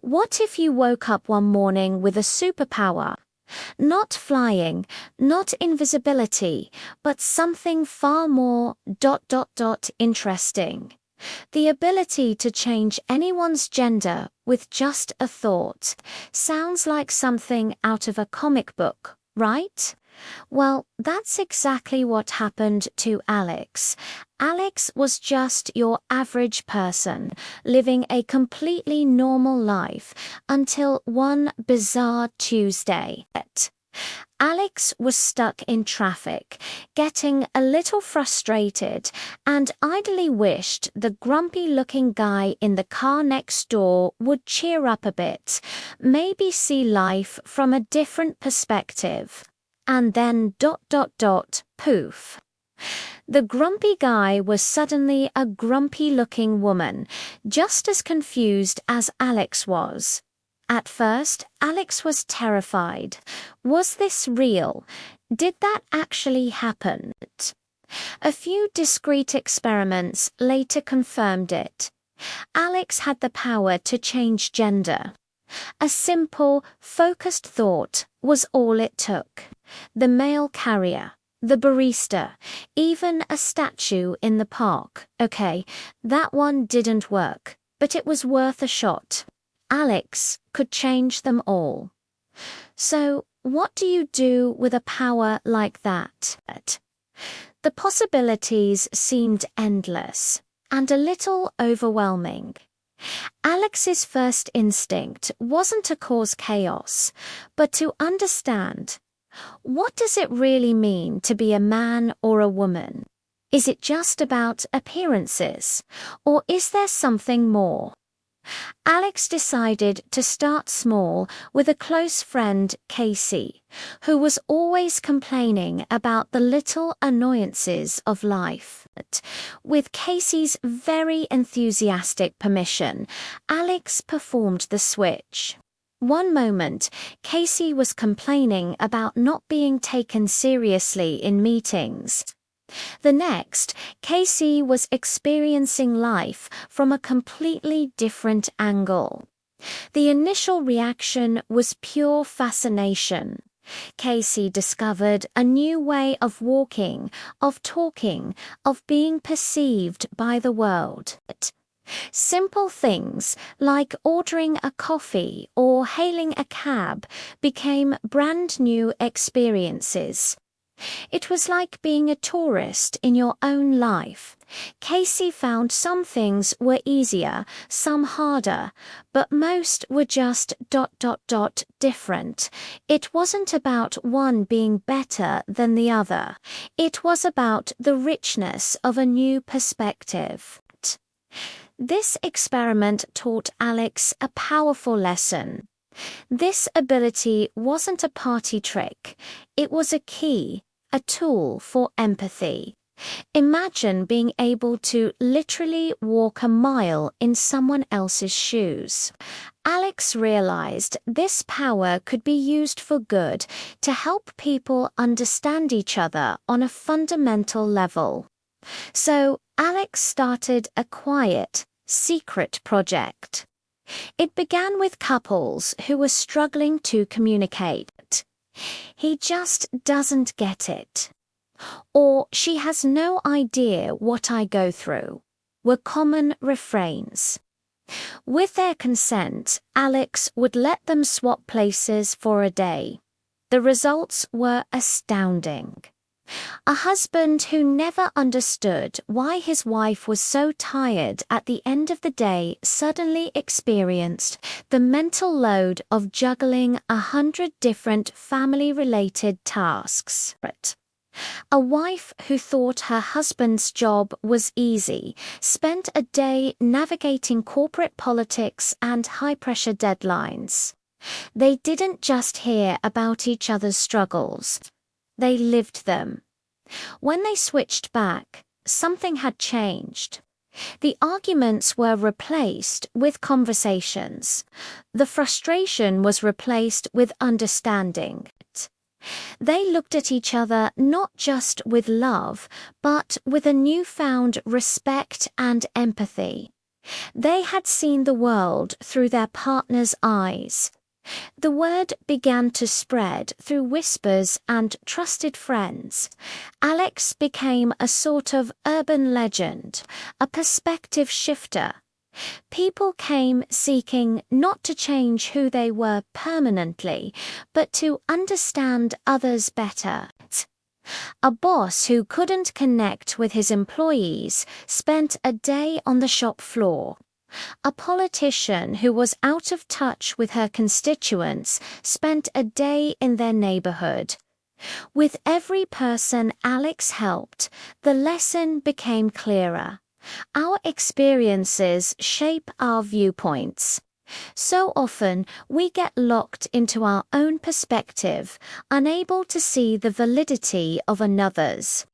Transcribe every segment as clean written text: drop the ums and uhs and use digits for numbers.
What if you woke up one morning with a superpower? Not flying, not invisibility, but something far more interesting. The ability to change anyone's gender with just a thought. Sounds like something out of a comic book, right? Well, that's exactly what happened to Alex. Alex was just your average person, living a completely normal life, until one bizarre Tuesday. Alex was stuck in traffic, getting a little frustrated, and idly wished the grumpy-looking guy in the car next door would cheer up a bit, maybe see life from a different perspective. And then poof. The grumpy guy was suddenly a grumpy-looking woman, just as confused as Alex was. At first, Alex was terrified. Was this real? Did that actually happen? A few discreet experiments later confirmed it. Alex had the power to change gender. A simple, focused thought was all it took. The mail carrier, the barista, even a statue in the park. Okay, that one didn't work, but it was worth a shot. Alex could change them all. So, what do you do with a power like that? The possibilities seemed endless, and a little overwhelming. Alex's first instinct wasn't to cause chaos, but to understand. What does it really mean to be a man or a woman? Is it just about appearances, or is there something more? Alex decided to start small with a close friend, Casey, who was always complaining about the little annoyances of life. With Casey's very enthusiastic permission, Alex performed the switch. One moment, Casey was complaining about not being taken seriously in meetings. The next, Casey was experiencing life from a completely different angle. The initial reaction was pure fascination. Casey discovered a new way of walking, of talking, of being perceived by the world. Simple things like ordering a coffee or hailing a cab became brand new experiences. It was like being a tourist in your own life. Casey found some things were easier, some harder, but most were just different. It wasn't about one being better than the other. It was about the richness of a new perspective. This experiment taught Alex a powerful lesson. This ability wasn't a party trick. It was a key, a tool for empathy. Imagine being able to literally walk a mile in someone else's shoes. Alex realized this power could be used for good, to help people understand each other on a fundamental level. So Alex started a quiet, secret project. It began with couples who were struggling to communicate. He just doesn't get it. Or she has no idea what I go through, were common refrains. With their consent, Alex would let them swap places for a day. The results were astounding. A husband who never understood why his wife was so tired at the end of the day suddenly experienced the mental load of juggling 100 different family-related tasks. A wife who thought her husband's job was easy spent a day navigating corporate politics and high-pressure deadlines. They didn't just hear about each other's struggles. They lived them. When they switched back, something had changed. The arguments were replaced with conversations. The frustration was replaced with understanding. They looked at each other not just with love, but with a newfound respect and empathy. They had seen the world through their partner's eyes. The word began to spread through whispers and trusted friends. Alex became a sort of urban legend, a perspective shifter. People came seeking not to change who they were permanently, but to understand others better. A boss who couldn't connect with his employees spent a day on the shop floor. A politician who was out of touch with her constituents spent a day in their neighborhood. With every person Alex helped, the lesson became clearer. Our experiences shape our viewpoints. So often, we get locked into our own perspective, unable to see the validity of another's.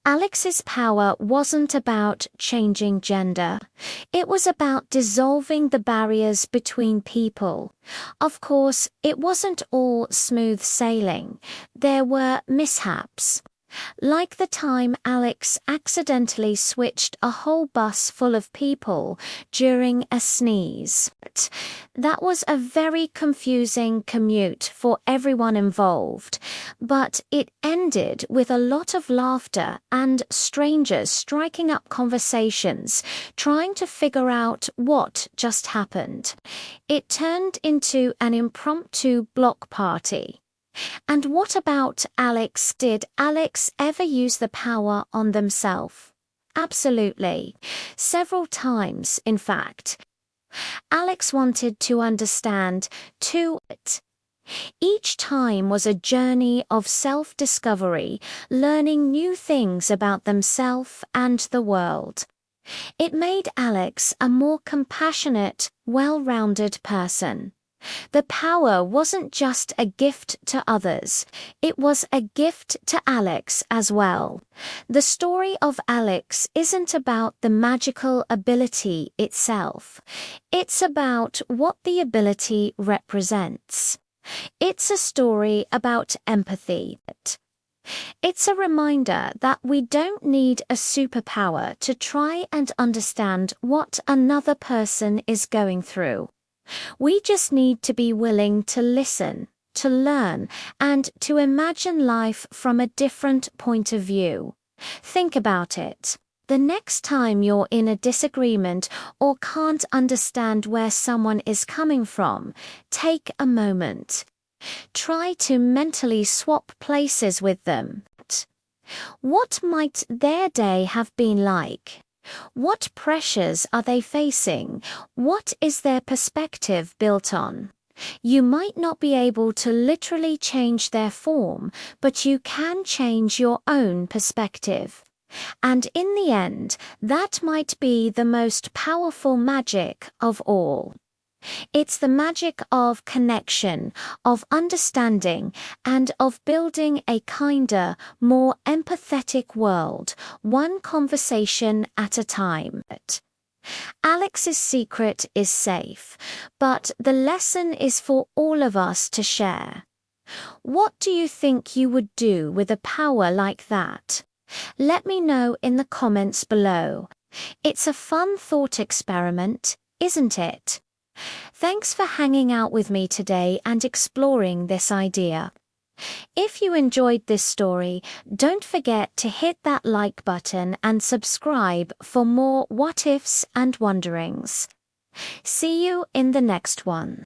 Alex's power wasn't about changing gender. It was about dissolving the barriers between people. Of course, it wasn't all smooth sailing. There were mishaps. Like the time Alex accidentally switched a whole bus full of people during a sneeze. That was a very confusing commute for everyone involved, but it ended with a lot of laughter and strangers striking up conversations, trying to figure out what just happened. It turned into an impromptu block party. And what about Alex? Did Alex ever use the power on themselves? Absolutely. Several times, in fact. Alex wanted to understand, too. Each time was a journey of self-discovery, learning new things about themselves and the world. It made Alex a more compassionate, well-rounded person. The power wasn't just a gift to others, it was a gift to Alex as well. The story of Alex isn't about the magical ability itself. It's about what the ability represents. It's a story about empathy. It's a reminder that we don't need a superpower to try and understand what another person is going through. We just need to be willing to listen, to learn, and to imagine life from a different point of view. Think about it. The next time you're in a disagreement or can't understand where someone is coming from, take a moment. Try to mentally swap places with them. What might their day have been like? What pressures are they facing? What is their perspective built on? You might not be able to literally change their form, but you can change your own perspective. And in the end, that might be the most powerful magic of all. It's the magic of connection, of understanding, and of building a kinder, more empathetic world, one conversation at a time. Alex's secret is safe, but the lesson is for all of us to share. What do you think you would do with a power like that? Let me know in the comments below. It's a fun thought experiment, isn't it? Thanks for hanging out with me today and exploring this idea. If you enjoyed this story, don't forget to hit that like button and subscribe for more what ifs and wonderings. See you in the next one.